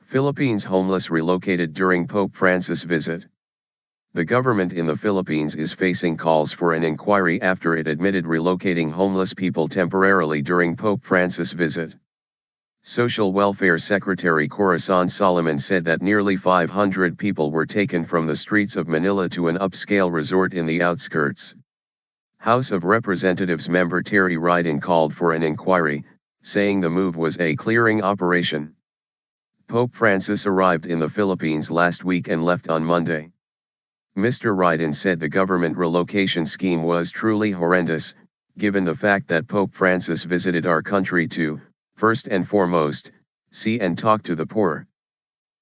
Philippines homeless relocated during Pope Francis visit. The government in the Philippines is facing calls for an inquiry after it admitted relocating homeless people temporarily during Pope Francis' visit. Social Welfare Secretary Corazon Soliman said that nearly 500 people were taken from the streets of Manila to an upscale resort in the outskirts. House of Representatives member Terry Ridon called for an inquiry, saying the move was a clearing operation. Pope Francis arrived in the Philippines last week and left on Monday. Mr. Ridon said the government relocation scheme was truly horrendous, given the fact that Pope Francis visited our country to, first and foremost, see and talk to the poor.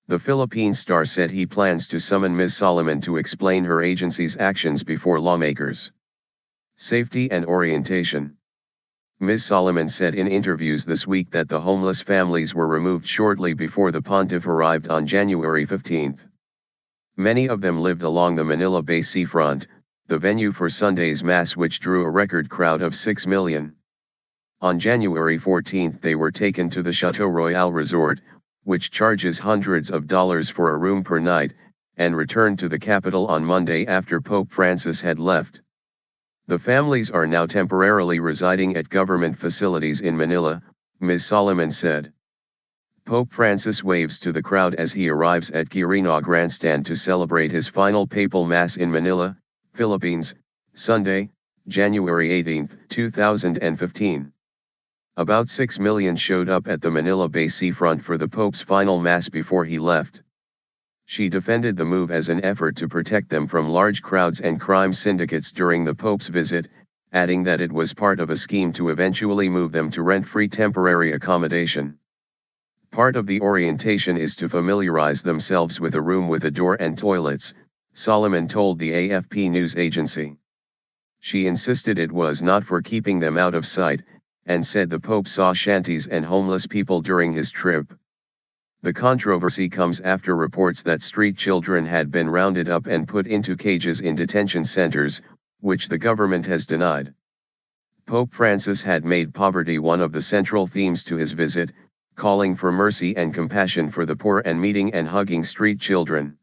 The Philippine Star said he plans to summon Ms. Soliman to explain her agency's actions before lawmakers. Safety and orientation. Ms. Soliman said in interviews this week that the homeless families were removed shortly before the pontiff arrived on January 15. Many of them lived along the Manila Bay seafront, the venue for Sunday's Mass, which drew a record crowd of 6 million. On January 14 they were taken to the Chateau Royal Resort, which charges hundreds of dollars for a room per night, and returned to the capital on Monday after Pope Francis had left. The families are now temporarily residing at government facilities in Manila, Ms. Soliman said. Pope Francis waves to the crowd as he arrives at Quirino Grandstand to celebrate his final papal mass in Manila, Philippines, Sunday, January 18, 2015. About 6 million showed up at the Manila Bay seafront for the Pope's final mass before he left. She defended the move as an effort to protect them from large crowds and crime syndicates during the Pope's visit, adding that it was part of a scheme to eventually move them to rent-free temporary accommodation. Part of the orientation is to familiarize themselves with a room with a door and toilets, Soliman told the AFP news agency. She insisted it was not for keeping them out of sight, and said the Pope saw shanties and homeless people during his trip. The controversy comes after reports that street children had been rounded up and put into cages in detention centers, which the government has denied. Pope Francis had made poverty one of the central themes to his visit, calling for mercy and compassion for the poor and meeting and hugging street children.